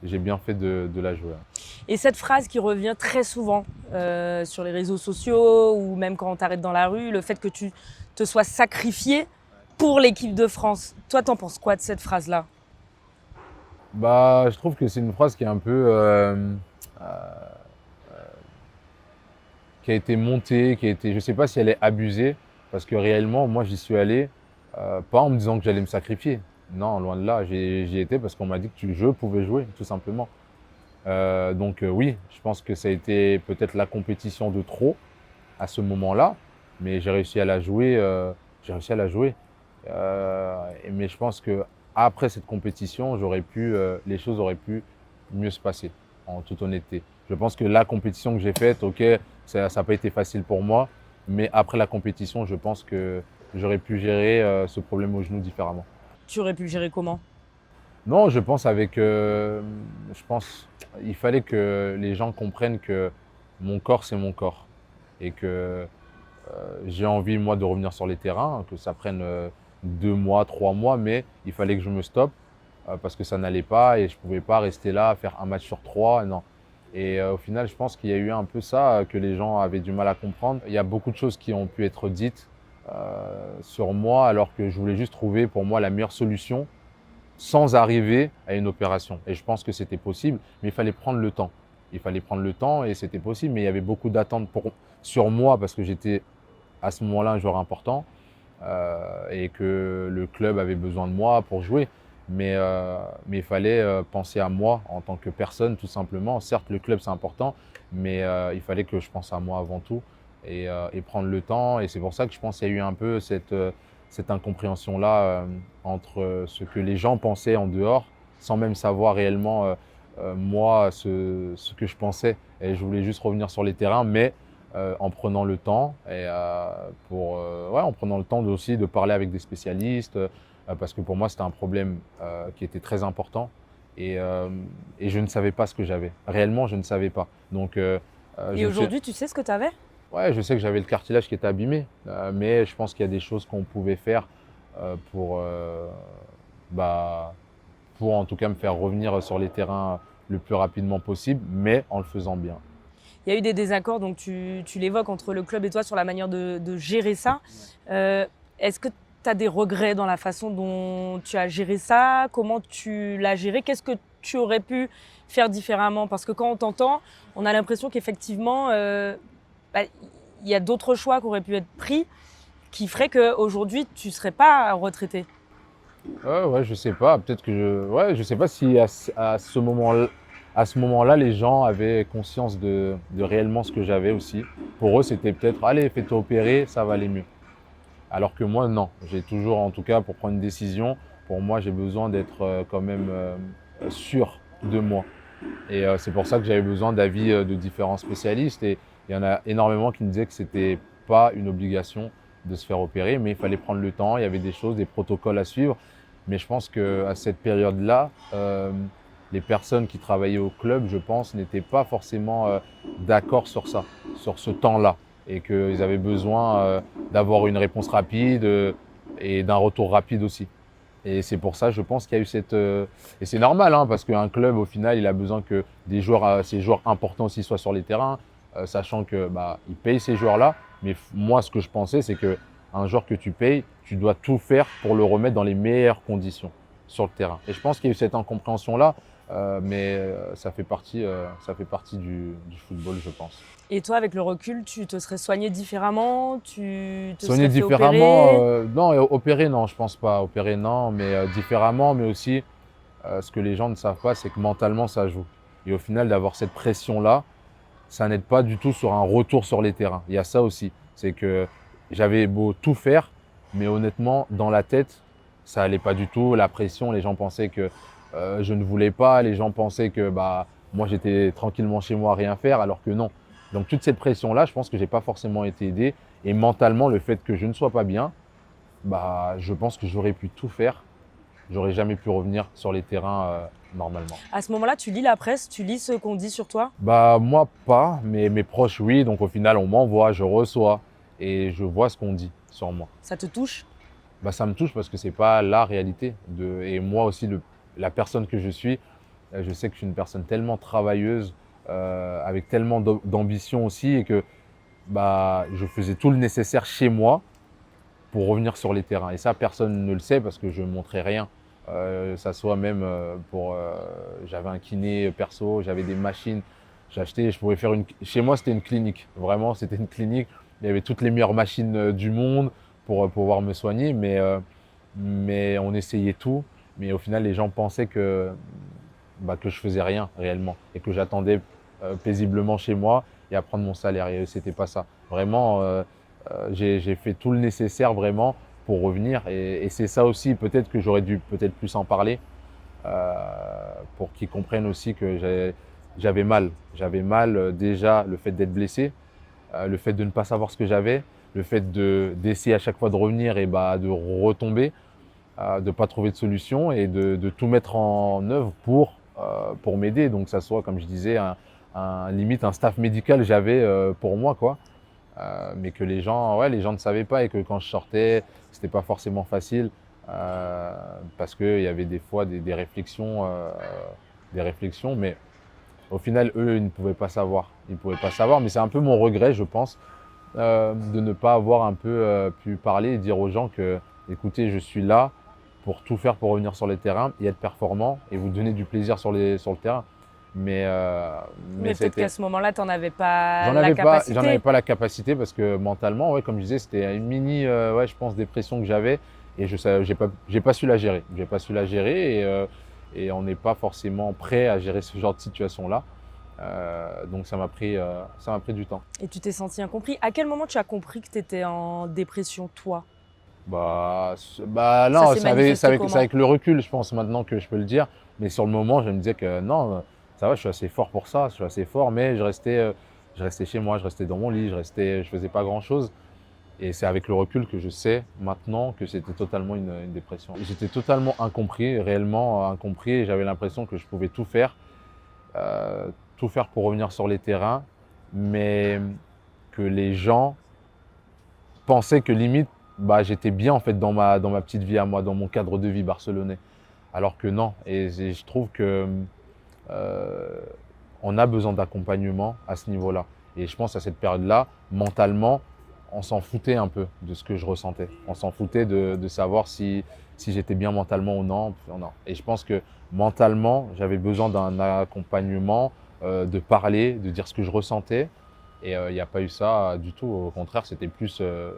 j'ai bien fait de la jouer. Et cette phrase qui revient très souvent sur les réseaux sociaux ou même quand on t'arrête dans la rue, le fait que tu te sois sacrifié pour l'équipe de France. Toi, t'en penses quoi de cette phrase-là? Je trouve que c'est une phrase qui est un peu qui a été montée, je ne sais pas si elle est abusée, parce que réellement, moi, j'y suis allé, pas en me disant que j'allais me sacrifier. Non, loin de là, j'y étais parce qu'on m'a dit que je pouvais jouer, tout simplement. Oui, je pense que ça a été peut-être la compétition de trop à ce moment-là, mais j'ai réussi à la jouer. Mais je pense que après cette compétition, les choses auraient pu mieux se passer, en toute honnêteté. Je pense que la compétition que j'ai faite, ok, ça n'a pas été facile pour moi, mais après la compétition, je pense que j'aurais pu gérer ce problème au genou différemment. Tu aurais pu le gérer comment? Non, je pense il fallait que les gens comprennent que mon corps, c'est mon corps et que j'ai envie, moi, de revenir sur les terrains, que ça prenne 2 mois, 3 mois, mais il fallait que je me stoppe parce que ça n'allait pas et je ne pouvais pas rester là, faire un match sur 3, non. Et au final, je pense qu'il y a eu un peu ça que les gens avaient du mal à comprendre. Il y a beaucoup de choses qui ont pu être dites sur moi alors que je voulais juste trouver pour moi la meilleure solution sans arriver à une opération. Et je pense que c'était possible, mais il fallait prendre le temps. Il fallait prendre le temps et c'était possible, mais il y avait beaucoup d'attentes sur moi parce que j'étais à ce moment-là un joueur important et que le club avait besoin de moi pour jouer. Mais il fallait penser à moi en tant que personne, tout simplement. Certes, le club, c'est important, mais il fallait que je pense à moi avant tout et prendre le temps. Et c'est pour ça que je pense qu'il y a eu un peu cette incompréhension-là entre ce que les gens pensaient en dehors, sans même savoir réellement moi ce que je pensais. Et je voulais juste revenir sur les terrains, mais en prenant le temps et en prenant le temps aussi de parler avec des spécialistes parce que pour moi c'était un problème qui était très important et je ne savais pas ce que j'avais. Réellement, je ne savais pas. Donc, et aujourd'hui, tu sais ce que tu avais? Ouais, je sais que j'avais le cartilage qui était abîmé, mais je pense qu'il y a des choses qu'on pouvait faire pour en tout cas me faire revenir sur les terrains le plus rapidement possible, mais en le faisant bien. Il y a eu des désaccords, donc tu l'évoques, entre le club et toi sur la manière de gérer ça. Est-ce que tu as des regrets dans la façon dont tu as géré ça? Comment tu l'as géré? Qu'est-ce que tu aurais pu faire différemment? Parce que quand on t'entend, on a l'impression qu'effectivement, il y a d'autres choix qui auraient pu être pris qui feraient qu'aujourd'hui, tu ne serais pas retraité. Ouais, je sais pas. Peut-être que je sais pas si à ce moment-là, les gens avaient conscience de réellement ce que j'avais aussi. Pour eux, c'était peut-être, allez, fais-toi opérer, ça va aller mieux. Alors que moi, non. J'ai toujours, en tout cas, pour prendre une décision, pour moi, j'ai besoin d'être quand même sûr de moi. Et c'est pour ça que j'avais besoin d'avis de différents spécialistes. Et il y en a énormément qui me disaient que c'était pas une obligation de se faire opérer, mais il fallait prendre le temps. Il y avait des choses, des protocoles à suivre. Mais je pense qu'à cette période-là, les personnes qui travaillaient au club, je pense, n'étaient pas forcément d'accord sur ça, sur ce temps-là. Et qu'ils avaient besoin d'avoir une réponse rapide et d'un retour rapide aussi. Et c'est pour ça, je pense qu'il y a eu et c'est normal, hein, parce qu'un club, au final, il a besoin que ces joueurs importants aussi soient sur les terrains, sachant que il paye ces joueurs-là. Mais moi, ce que je pensais, c'est qu'un joueur que tu payes, tu dois tout faire pour le remettre dans les meilleures conditions sur le terrain. Et je pense qu'il y a eu cette incompréhension-là Mais ça fait partie du football, je pense. Et toi, avec le recul, tu te serais soigné différemment? Tu te Soigner serais fait différemment, opérer? non, et opérer, non, je pense pas. Opérer, non, mais différemment, mais aussi, ce que les gens ne savent pas, c'est que mentalement, ça joue. Et au final, d'avoir cette pression-là, ça n'aide pas du tout sur un retour sur les terrains. Il y a ça aussi. C'est que j'avais beau tout faire, mais honnêtement, dans la tête, ça allait pas du tout. La pression, les gens pensaient que je ne voulais pas. Les gens pensaient que bah, moi, j'étais tranquillement chez moi à rien faire, alors que non. Donc toute cette pression-là, je pense que j'ai pas forcément été aidé. Et mentalement, le fait que je ne sois pas bien, bah, je pense que j'aurais pu tout faire. J'aurais jamais pu revenir sur les terrains normalement. À ce moment-là, tu lis la presse, tu lis ce qu'on dit sur toi? Bah moi pas, mais mes proches oui. Donc au final on m'envoie, je reçois et je vois ce qu'on dit sur moi. Ça te touche? Bah ça me touche parce que c'est pas la réalité et moi aussi la personne que je suis, je sais que je suis une personne tellement travailleuse, avec tellement d'ambition aussi et que bah je faisais tout le nécessaire chez moi pour revenir sur les terrains. Et ça, personne ne le sait parce que je ne montrais rien. Ça soit même j'avais un kiné perso, j'avais des machines, j'achetais, je pouvais faire Chez moi, c'était une clinique. Vraiment, c'était une clinique. Il y avait toutes les meilleures machines du monde pour pouvoir me soigner, mais on essayait tout. Mais au final, les gens pensaient que je faisais rien réellement et que j'attendais paisiblement chez moi et à prendre mon salaire. Et c'était pas ça. Vraiment, j'ai fait tout le nécessaire vraiment pour revenir. Et c'est ça aussi, peut-être que j'aurais dû peut-être plus en parler euh, pour qu'ils comprennent aussi que j'avais mal. J'avais mal déjà le fait d'être blessé, le fait de ne pas savoir ce que j'avais, le fait d'essayer à chaque fois de revenir et bah, de retomber, de ne pas trouver de solution et de tout mettre en œuvre pour m'aider. Donc ça soit, comme je disais, limite un staff médical j'avais pour moi, quoi. Mais que les gens ne savaient pas et que quand je sortais, c'était pas forcément facile parce qu'il y avait des fois des réflexions, mais au final, eux, ils ne pouvaient pas savoir. Ils ne pouvaient pas savoir, mais c'est un peu mon regret, je pense, de ne pas avoir un peu pu parler et dire aux gens que, écoutez, je suis là pour tout faire pour revenir sur les terrains et être performant et vous donner du plaisir sur le terrain. Mais, euh, Mais ça a peut-être été, qu'à ce moment-là, tu n'en avais pas J'en la avais pas, j'en avais capacité. pas la capacité parce que mentalement, ouais, comme je disais, c'était une mini, ouais, je pense, dépression que j'avais et j'ai pas su la gérer. J'ai pas su la gérer et on n'est pas forcément prêt à gérer ce genre de situation-là. Donc ça m'a pris du temps. Et tu t'es senti incompris. À quel moment tu as compris que tu étais en dépression, toi? Bah Ça non, s'est manifesté c'est comment? avec le recul, je pense maintenant que je peux le dire. Mais sur le moment, je me disais que non, ça va, je suis assez fort pour ça, je suis assez fort, mais je restais chez moi, je restais dans mon lit, je faisais pas grand-chose. Et c'est avec le recul que je sais maintenant que c'était totalement une dépression. J'étais totalement incompris, réellement incompris, et j'avais l'impression que je pouvais euh, tout faire pour revenir sur les terrains, mais que les gens pensaient que limite, bah, j'étais bien en fait dans ma petite vie à moi, dans mon cadre de vie barcelonais. Alors que non, et je trouve que euh, on a besoin d'accompagnement à ce niveau-là. Et je pense à cette période-là, mentalement, on s'en foutait un peu de ce que je ressentais. On s'en foutait de savoir si j'étais bien mentalement ou non, non. Et je pense que mentalement, j'avais besoin d'un accompagnement, de parler, de dire ce que je ressentais. Et il n'y a pas eu ça du tout. Au contraire, c'était plus euh,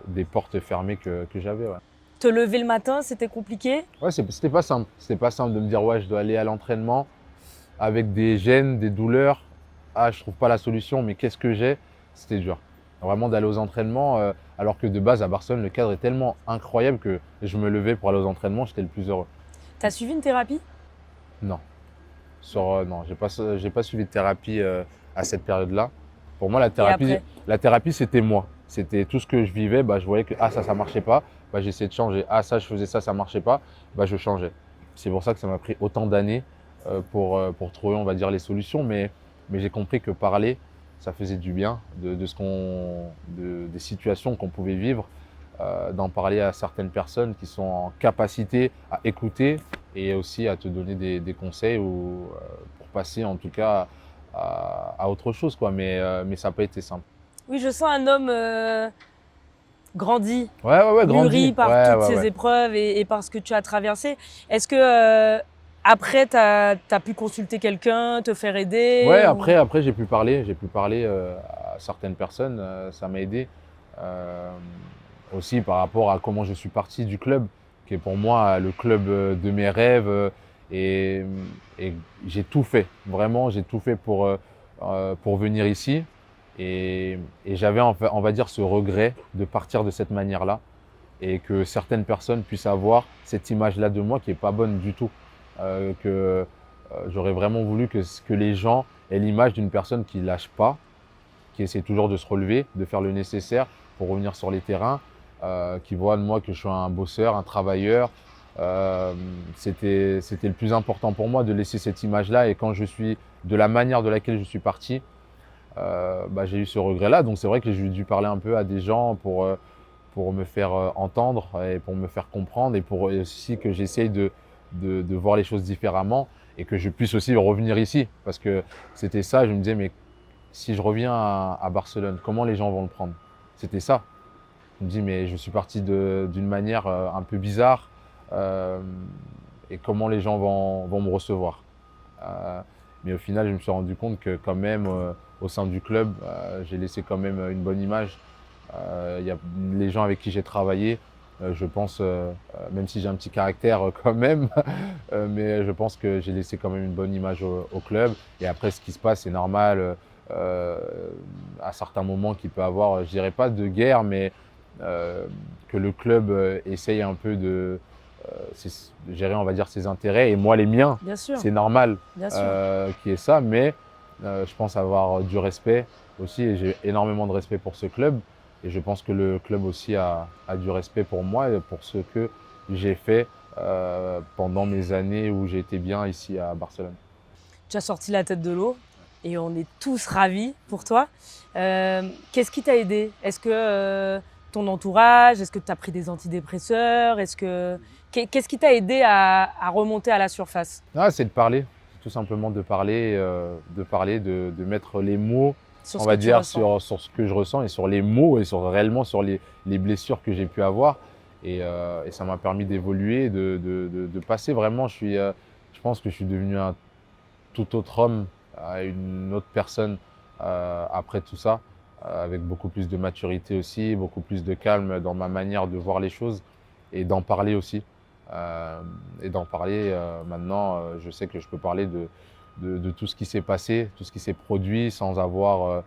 des portes fermées que j'avais. Ouais. Te lever le matin, c'était compliqué? Ouais, c'était pas simple. C'était pas simple de me dire, ouais, je dois aller à l'entraînement avec des gènes, des douleurs. Ah, je trouve pas la solution, mais qu'est-ce que j'ai? C'était dur. Vraiment d'aller aux entraînements, alors que de base à Barcelone, le cadre est tellement incroyable que je me levais pour aller aux entraînements, j'étais le plus heureux. T'as suivi une thérapie? Non, non, j'ai pas suivi de thérapie à cette période-là. Pour moi, Et après? la thérapie, c'était moi. C'était tout ce que je vivais. Bah, je voyais que ah, ça marchait pas. Bah, j'essayais de changer. Ah, ça, je faisais ça marchait pas. Bah, je changeais. C'est pour ça que ça m'a pris autant d'années pour trouver, on va dire, les solutions. Mais j'ai compris que parler, ça faisait du bien des situations qu'on pouvait vivre, d'en parler à certaines personnes qui sont en capacité à écouter et aussi à te donner des conseils ou pour passer en tout cas à autre chose, quoi. Mais ça n'a pas été simple. Oui, je sens un homme grandi, Ouais, grandi. mûri par Ouais, toutes ouais, ces ouais. épreuves et par ce que tu as traversé. Est-ce que après, tu as pu consulter quelqu'un, te faire aider Ouais, ou... après j'ai pu parler, à certaines personnes, ça m'a aidé. Euh, Aussi par rapport à comment je suis parti du club, qui est pour moi le club de mes rêves. Et, et j'ai tout fait, vraiment, j'ai tout fait pour venir ici. Et j'avais, on va dire, ce regret de partir de cette manière-là et que certaines personnes puissent avoir cette image-là de moi qui n'est pas bonne du tout. Que j'aurais vraiment voulu que les gens aient l'image d'une personne qui ne lâche pas, qui essaie toujours de se relever, de faire le nécessaire pour revenir sur les terrains, qui voit de moi que je suis un bosseur, un travailleur. C'était le plus important pour moi de laisser cette image-là. Et quand je suis de la manière de laquelle je suis parti, j'ai eu ce regret-là. Donc c'est vrai que j'ai dû parler un peu à des gens pour me faire entendre et pour me faire comprendre et pour aussi que j'essaye de voir les choses différemment et que je puisse aussi revenir ici. Parce que c'était ça, je me disais, mais si je reviens à Barcelone, comment les gens vont le prendre? C'était ça. Je me dis, mais je suis parti d'une manière un peu bizarre euh, et comment les gens vont me recevoir. Mais au final, je me suis rendu compte que quand même, au sein du club, j'ai laissé quand même une bonne image. Il y a les gens avec qui j'ai travaillé, je pense, même si j'ai un petit caractère quand même, mais je pense que j'ai laissé quand même une bonne image au club. Et après, ce qui se passe, c'est normal. Euh, à certains moments qu'il peut avoir, je dirais pas de guerre, mais que le club essaye un peu de gérer, on va dire, ses intérêts et moi les miens. Bien sûr, C'est normal bien sûr. qu'il y ait ça, mais je pense avoir du respect aussi et j'ai énormément de respect pour ce club et je pense que le club aussi a du respect pour moi et pour ce que j'ai fait pendant mes années où j'ai été bien ici à Barcelone. Tu as sorti la tête de l'eau et on est tous ravis pour toi. Qu'est-ce qui t'a aidé? Est-ce que ton entourage, est-ce que tu as pris des antidépresseurs? Qu'est-ce qui t'a aidé à remonter à la surface? Ah, c'est de parler, tout simplement de mettre les mots, Sur on ce que va tu dire, ressens? sur ce que je ressens et sur les mots et réellement sur les blessures que j'ai pu avoir. Et ça m'a permis d'évoluer, de passer vraiment. Je pense que je suis devenu un tout autre homme, une autre personne après tout ça, avec beaucoup plus de maturité aussi, beaucoup plus de calme dans ma manière de voir les choses et d'en parler aussi. Euh, et d'en parler maintenant, je sais que je peux parler de tout ce qui s'est passé, tout ce qui s'est produit sans avoir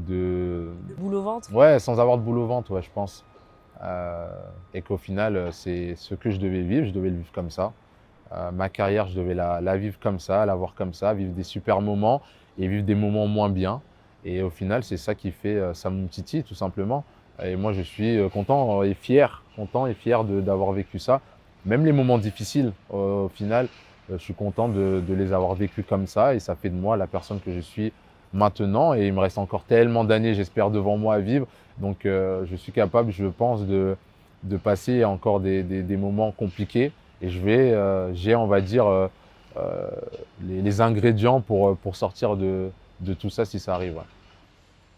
Le boule au ventre? ouais, sans avoir de boule au ventre, ouais, je pense. Et qu'au final, c'est ce que je devais vivre, je devais le vivre comme ça. Ma carrière, je devais la vivre comme ça, la voir comme ça, vivre des super moments et vivre des moments moins bien. Et au final, c'est ça qui fait Sam Titi, tout simplement. Et moi, je suis content et fier d'avoir vécu ça. Même les moments difficiles, au final, je suis content de les avoir vécus comme ça. Et ça fait de moi la personne que je suis maintenant. Et il me reste encore tellement d'années, j'espère, devant moi à vivre. Donc, je suis capable, je pense, de passer encore des moments compliqués et j'ai, on va dire, les ingrédients pour sortir de tout ça si ça arrive. Ouais.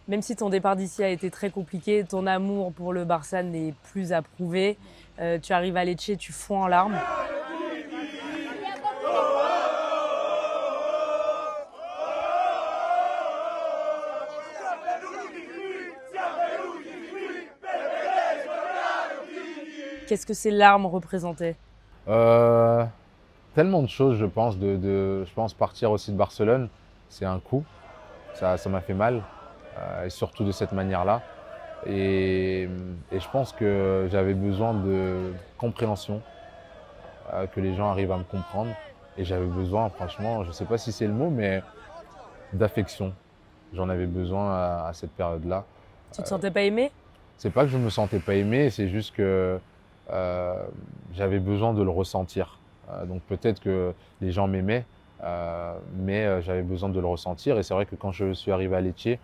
Même si ton départ d'ici a été très compliqué, ton amour pour le Barça n'est plus à prouver. Tu arrives à Lecce, tu fonds en larmes. Qu'est-ce que ces larmes représentaient? Euh, Tellement de choses, je pense, je pense partir aussi de Barcelone, c'est un coup, ça m'a fait mal, et surtout de cette manière-là. Et je pense que j'avais besoin de compréhension, que les gens arrivent à me comprendre. Et j'avais besoin, franchement, je ne sais pas si c'est le mot, mais d'affection. J'en avais besoin à cette période-là. Tu te sentais pas aimé? C'est pas que je me sentais pas aimé, c'est juste que euh, j'avais besoin de le ressentir. Donc peut-être que les gens m'aimaient, mais j'avais besoin de le ressentir. Et c'est vrai que quand je suis arrivé à Lecce,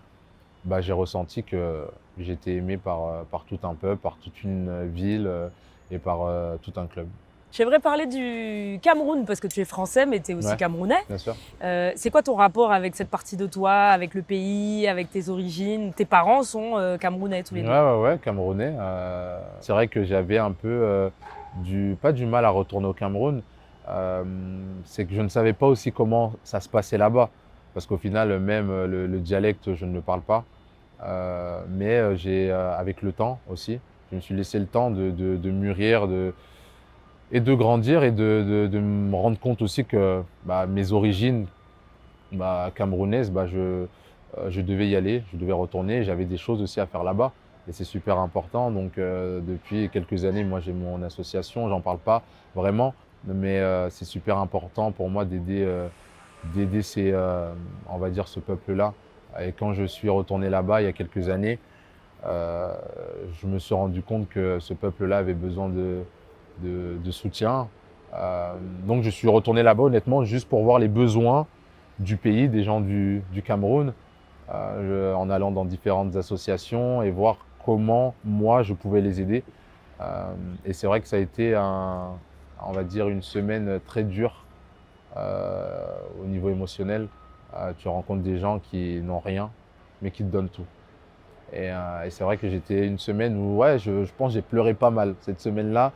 j'ai ressenti que j'étais aimé par tout un peuple, par toute une ville et par tout un club. J'aimerais parler du Cameroun parce que tu es français mais tu es aussi Ouais, camerounais. bien sûr. C'est quoi ton rapport avec cette partie de toi, avec le pays, avec tes origines? Tes parents sont camerounais tous les deux. Ouais, camerounais. C'est vrai que j'avais un peu pas du mal à retourner au Cameroun, c'est que je ne savais pas aussi comment ça se passait là-bas. Parce qu'au final, même le dialecte, je ne le parle pas. Mais avec le temps aussi, je me suis laissé le temps de mûrir et de grandir et de me rendre compte aussi que mes origines camerounaises, je devais y aller, je devais retourner. J'avais des choses aussi à faire là-bas et c'est super important. Donc depuis quelques années, moi j'ai mon association, j'en parle pas vraiment, mais c'est super important pour moi d'aider on va dire ce peuple-là. Et quand je suis retourné là-bas il y a quelques années, euh, je me suis rendu compte que ce peuple-là avait besoin de soutien. Euh, donc je suis retourné là-bas honnêtement juste pour voir les besoins du pays, des gens du Cameroun, en allant dans différentes associations et voir comment moi je pouvais les aider. Et c'est vrai que ça a été on va dire une semaine très dure au niveau émotionnel. Tu rencontres des gens qui n'ont rien, mais qui te donnent tout. Et c'est vrai que j'étais une semaine où ouais, je pense que j'ai pleuré pas mal. Cette semaine-là,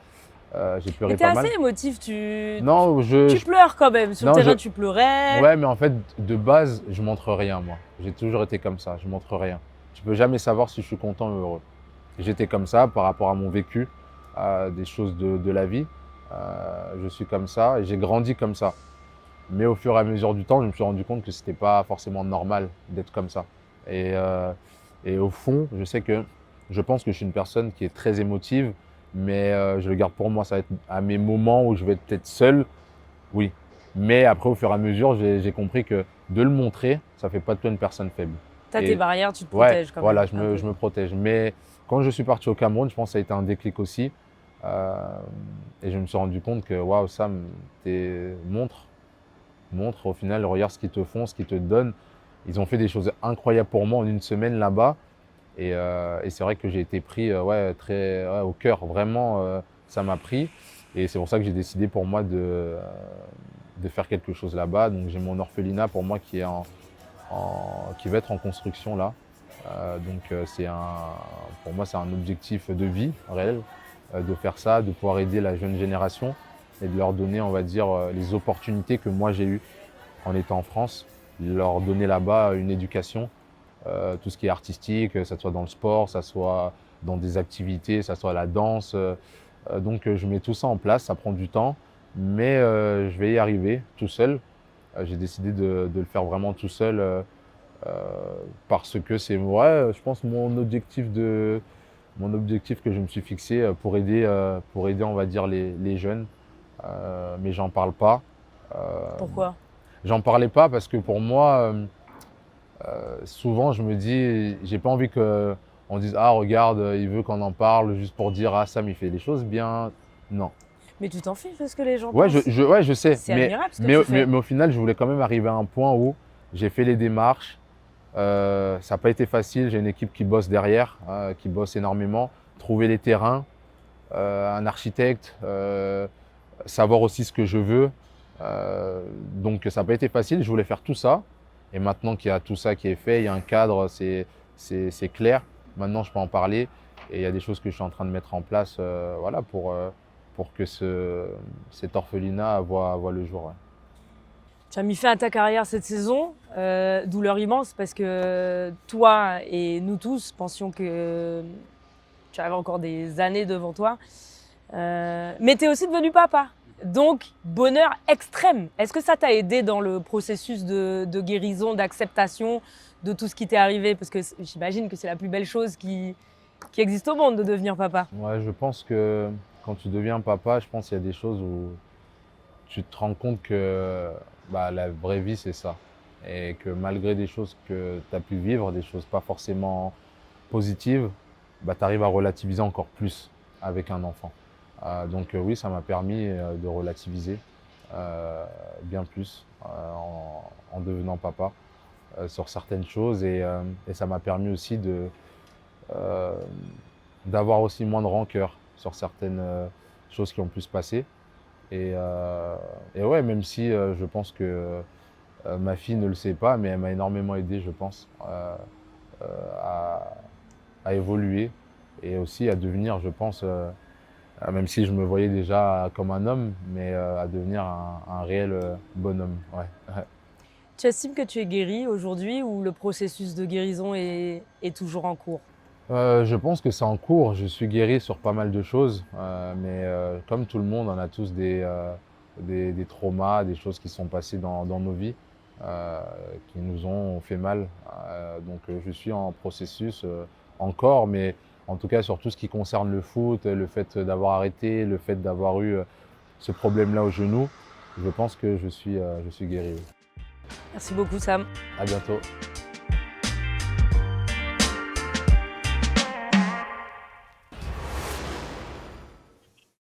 j'ai Mais pleuré t'es pas assez mal. émotif, Non, tu pleures quand même. Sur le non, terrain, tu pleurais. ouais, mais en fait, de base, je montre rien, moi. J'ai toujours été comme ça, je montre rien. Tu peux jamais savoir si je suis content ou heureux. J'étais comme ça par rapport à mon vécu, à des choses de la vie. Je suis comme ça et j'ai grandi comme ça. Mais au fur et à mesure du temps, je me suis rendu compte que c'était pas forcément normal d'être comme ça. Et, euh, et au fond, je pense que je suis une personne qui est très émotive, mais je le garde pour moi. Ça va être à mes moments où je vais être peut-être seul, oui. Mais après, au fur et à mesure, j'ai compris que de le montrer, ça fait pas de toi une personne faible. T'as tes Et barrières, tu te ouais, protèges quand même voilà, un peu. je me protège. Mais quand je suis parti au Cameroun, je pense que ça a été un déclic aussi. Euh, et je me suis rendu compte que, waouh, Sam, montre au final, regarde ce qu'ils te font, ce qu'ils te donnent. Ils ont fait des choses incroyables pour moi en une semaine là-bas. Et c'est vrai que j'ai été pris ouais, au cœur. Vraiment, ça m'a pris. Et c'est pour ça que j'ai décidé pour moi de faire quelque chose là-bas. Donc j'ai mon orphelinat pour moi qui va être en construction là. Pour moi, c'est un objectif de vie réel de faire ça, de pouvoir aider la jeune génération et de leur donner, on va dire, les opportunités que moi j'ai eues en étant en France, leur donner là-bas une éducation, tout ce qui est artistique, que ça soit dans le sport, ça soit dans des activités, ça soit la danse. Donc je mets tout ça en place, ça prend du temps, mais je vais y arriver tout seul. J'ai décidé de le faire vraiment tout seul euh, parce que c'est ouais, je pense mon objectif que je me suis fixé pour aider on va dire les jeunes. Mais j'en parle pas. Euh, Pourquoi? J'en parlais pas parce que pour moi, souvent je me dis, j'ai pas envie que on dise ah regarde, il veut qu'on en parle juste pour dire ah Sam il fait les choses bien. Non. Mais tu t'en fiches de ce que les gens Ouais, pensent. ouais, je sais, C'est admirable ce que tu fais. mais au final, je voulais quand même arriver à un point où j'ai fait les démarches. Ça n'a pas été facile. J'ai une équipe qui bosse derrière, qui bosse énormément. Trouver les terrains, un architecte, savoir aussi ce que je veux. Donc ça n'a pas été facile. Je voulais faire tout ça. Et maintenant qu'il y a tout ça qui est fait, il y a un cadre, c'est clair. Maintenant, je peux en parler. Et il y a des choses que je suis en train de mettre en place voilà, pour que cet orphelinat voit le jour. Ouais. Tu as mis fin à ta carrière cette saison, douleur immense parce que toi et nous tous pensions que tu avais encore des années devant toi. Mais tu es aussi devenu papa. Donc, bonheur extrême. Est-ce que ça t'a aidé dans le processus de guérison, d'acceptation de tout ce qui t'est arrivé? Parce que j'imagine que c'est la plus belle chose qui existe au monde de devenir papa. Ouais, je pense que quand tu deviens papa, je pense qu'il y a des choses où tu te rends compte que la vraie vie, c'est ça. Et que malgré des choses que tu as pu vivre, des choses pas forcément positives, tu arrives à relativiser encore plus avec un enfant. Donc oui, ça m'a permis de relativiser bien plus en devenant papa sur certaines choses. Et ça m'a permis aussi euh, d'avoir aussi moins de rancœur sur certaines choses qui ont pu se passer. Et ouais, même si je pense que ma fille ne le sait pas, mais elle m'a énormément aidé, je pense, à évoluer et aussi à devenir, je pense, Même si je me voyais déjà comme un homme, mais à devenir un réel bonhomme. Ouais, ouais. Tu estimes que tu es guéri aujourd'hui ou le processus de guérison est toujours en cours? Je pense que c'est en cours. Je suis guéri sur pas mal de choses, mais comme tout le monde, on a tous des traumas, des choses qui sont passées dans nos vies, heu, qui nous ont fait mal. Donc je suis en processus, encore, mais en tout cas sur tout ce qui concerne le foot, le fait d'avoir arrêté, le fait d'avoir eu, ce problème-là au genou, je pense que je suis guéri, oui. Merci beaucoup Sam. À bientôt.